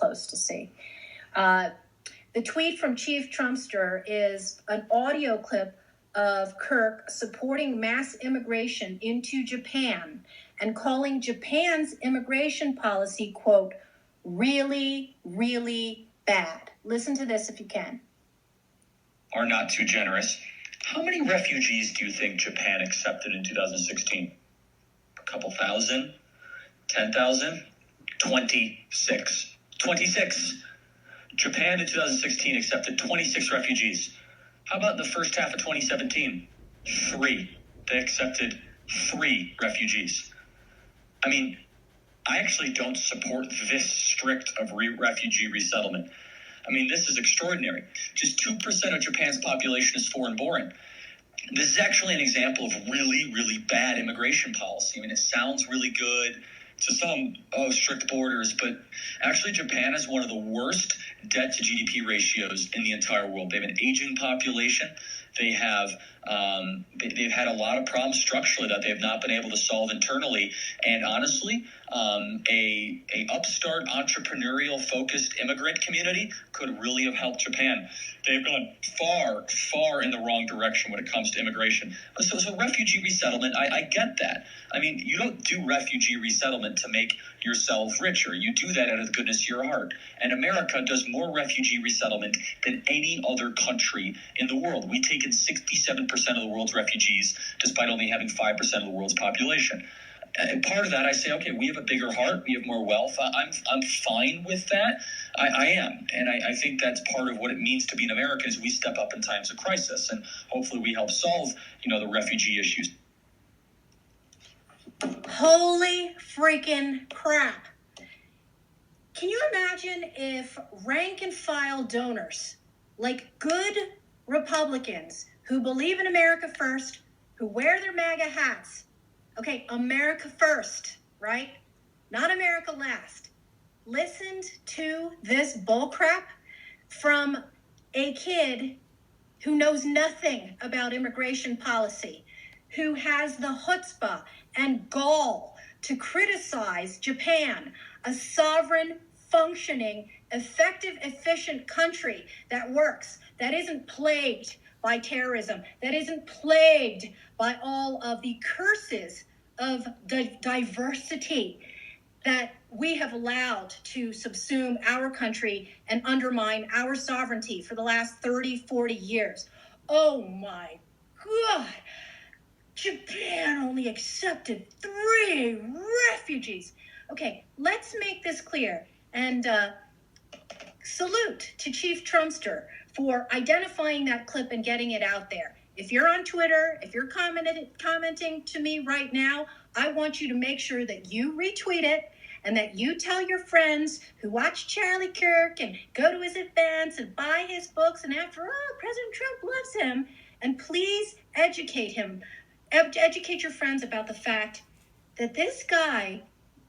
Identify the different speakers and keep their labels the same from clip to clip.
Speaker 1: close to see. The tweet from Chief Trumpster is an audio clip of Kirk supporting mass immigration into Japan and calling Japan's immigration policy, quote, really, really bad. Listen to this if you can.
Speaker 2: Are not too generous. How many refugees do you think Japan accepted in 2016? A couple thousand? 10,000? 26. 26. Japan in 2016 accepted 26 refugees. How about in the first half of 2017? 3. They accepted 3 refugees. I mean, I actually don't support this strict of refugee resettlement. I mean, this is extraordinary. Just 2% of Japan's population is foreign-born. This is actually an example of really, really bad immigration policy. I mean, it sounds really good to some, strict borders, but actually Japan has one of the worst debt to GDP ratios in the entire world. They have an aging population. They have they've had a lot of problems structurally that they have not been able to solve internally. And honestly, a upstart entrepreneurial focused immigrant community could really have helped Japan. They've gone far in the wrong direction when it comes to immigration. So refugee resettlement, I get that. I mean, you don't do refugee resettlement to make yourself richer. You do that out of the goodness of your heart. And America does more refugee resettlement than any other country in the world. We take in 67% of the world's refugees, despite only having 5% of the world's population. And part of that, I say, okay, we have a bigger heart, we have more wealth. I'm fine with that. I am. And I think that's part of what it means to be an American is we step up in times of crisis. And hopefully we help solve, the refugee issues.
Speaker 1: Holy freaking crap. Can you imagine if rank and file donors, like good Republicans who believe in America first, who wear their MAGA hats, okay, America first, right? Not America last, listened to this bullcrap from a kid who knows nothing about immigration policy, who has the chutzpah and gall to criticize Japan, a sovereign, functioning, effective, efficient country that works, that isn't plagued by terrorism, that isn't plagued by all of the curses of the diversity that we have allowed to subsume our country and undermine our sovereignty for the last 30, 40 years. Oh my God. Japan only accepted 3 refugees. Okay, let's make this clear. And salute to Chief Trumpster for identifying that clip and getting it out there. If you're on Twitter, if you're commenting to me right now, I want you to make sure that you retweet it and that you tell your friends who watch Charlie Kirk and go to his events and buy his books. And after all, President Trump loves him. And please educate him. Educate your friends about the fact that this guy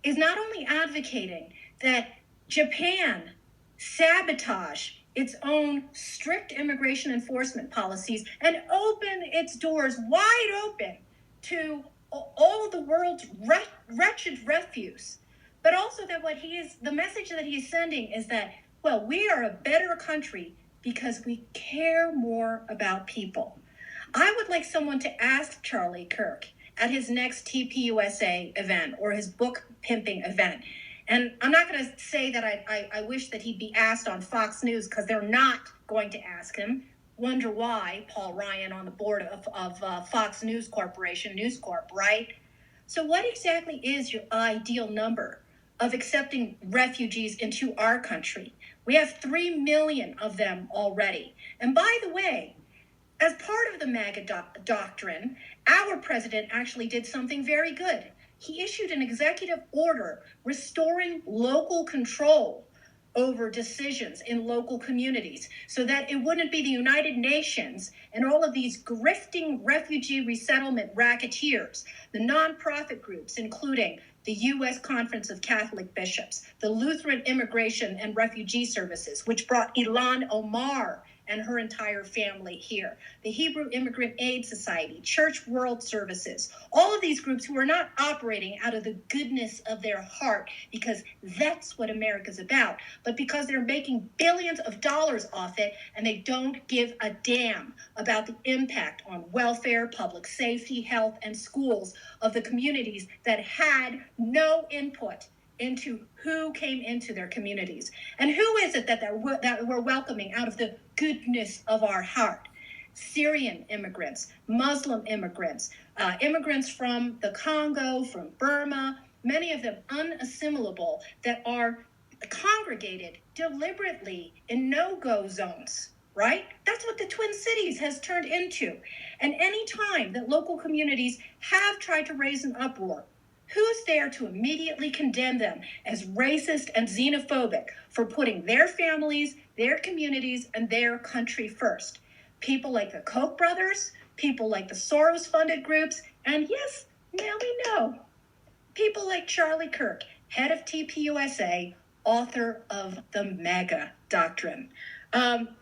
Speaker 1: is not only advocating that Japan sabotage its own strict immigration enforcement policies and open its doors wide open to all of the world's wretched refuse, but also that the message that he is sending is that, well, we are a better country because we care more about people. I would like someone to ask Charlie Kirk at his next TPUSA event or his book pimping event. And I'm not going to say that I wish that he'd be asked on Fox News because they're not going to ask him. Wonder why, Paul Ryan on the board of Fox News Corporation, News Corp, right? So what exactly is your ideal number of accepting refugees into our country? We have 3 million of them already. And by the way, as part of the MAGA doctrine, our president actually did something very good. He issued an executive order restoring local control over decisions in local communities so that it wouldn't be the United Nations and all of these grifting refugee resettlement racketeers, the nonprofit groups, including the U.S. Conference of Catholic Bishops, the Lutheran Immigration and Refugee Services, which brought Ilhan Omar and her entire family here. The Hebrew Immigrant Aid Society, Church World Services, all of these groups who are not operating out of the goodness of their heart, because that's what America's about, but because they're making billions of dollars off it, and they don't give a damn about the impact on welfare, public safety, health, and schools of the communities that had no input into who came into their communities. And who is it that we're welcoming out of the goodness of our heart? Syrian immigrants, Muslim immigrants, immigrants from the Congo, from Burma, many of them unassimilable, that are congregated deliberately in no-go zones, right? That's what the Twin Cities has turned into. And any time that local communities have tried to raise an uproar, who's there to immediately condemn them as racist and xenophobic for putting their families, their communities, and their country first? People like the Koch brothers, people like the Soros-funded groups, and yes, now we know, people like Charlie Kirk, head of TPUSA, author of the MAGA Doctrine.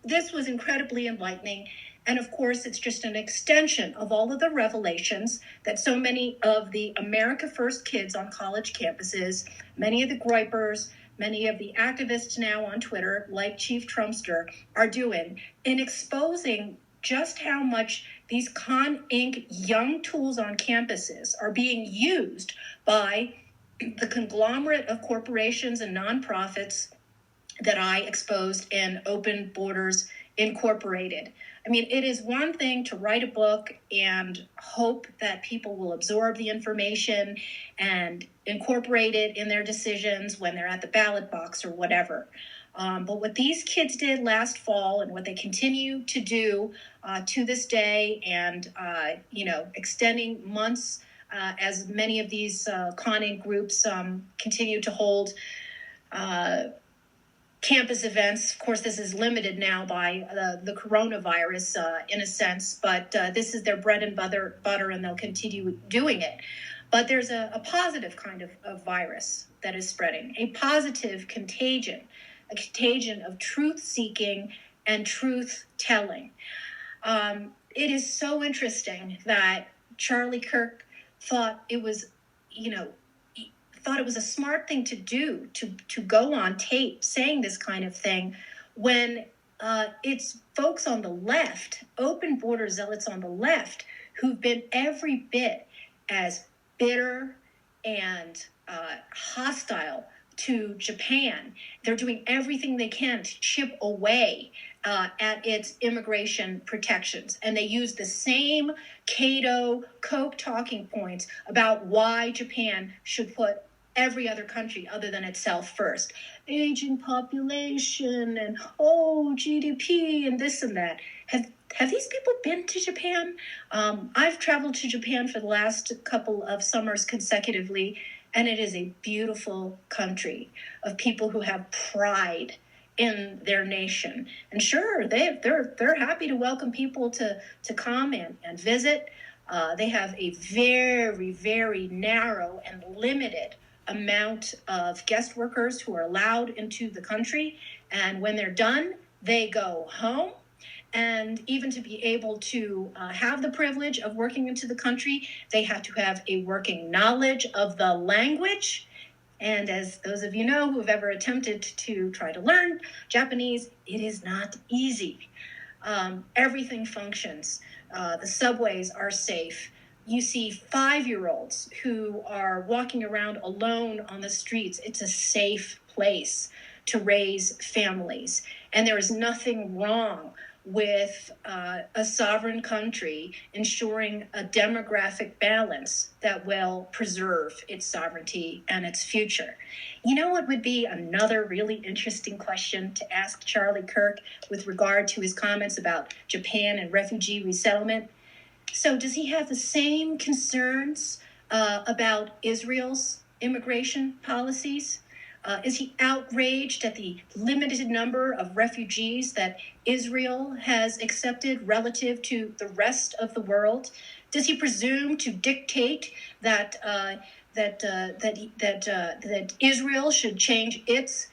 Speaker 1: This was incredibly enlightening. And of course, it's just an extension of all of the revelations that so many of the America First kids on college campuses, many of the groypers, many of the activists now on Twitter, like Chief Trumpster, are doing in exposing just how much these Con Inc. young tools on campuses are being used by the conglomerate of corporations and nonprofits that I exposed in Open Borders Incorporated. I mean, it is one thing to write a book and hope that people will absorb the information and incorporate it in their decisions when they're at the ballot box or whatever. But what these kids did last fall and what they continue to do to this day, and, extending months as many of these conning groups continue to hold campus events. Of course, this is limited now by the coronavirus in a sense, but this is their bread and butter, and they'll continue doing it. But there's a positive kind of virus that is spreading, a positive contagion, a contagion of truth-seeking and truth-telling. It is so interesting that Charlie Kirk thought it was a smart thing to do to go on tape saying this kind of thing when it's folks on the left, open border zealots on the left, who've been every bit as bitter and hostile to Japan. They're doing everything they can to chip away at its immigration protections. And they use the same Cato Koch talking points about why Japan should put every other country other than itself first. Aging population and GDP and this and that. Have these people been to Japan? I've traveled to Japan for the last couple of summers consecutively, and it is a beautiful country of people who have pride in their nation. And sure, they're happy to welcome people to come and visit. They have a very, very narrow and limited amount of guest workers who are allowed into the country. And when they're done, they go home. And even to be able to have the privilege of working into the country, they have to have a working knowledge of the language. And as those of you know who have ever attempted to try to learn Japanese, it is not easy. Everything functions. The subways are safe. You see 5-year-olds who are walking around alone on the streets. It's a safe place to raise families. And there is nothing wrong with a sovereign country ensuring a demographic balance that will preserve its sovereignty and its future. You know what would be another really interesting question to ask Charlie Kirk with regard to his comments about Japan and refugee resettlement? So does he have the same concerns about Israel's immigration policies? Is he outraged at the limited number of refugees that Israel has accepted relative to the rest of the world? Does he presume to dictate that Israel should change its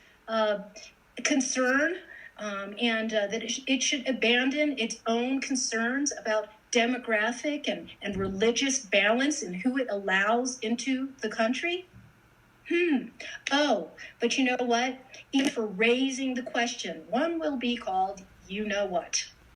Speaker 1: concern and that it should abandon its own concerns about demographic and religious balance and who it allows into the country? Oh, but you know what? Even for raising the question, one will be called you know what.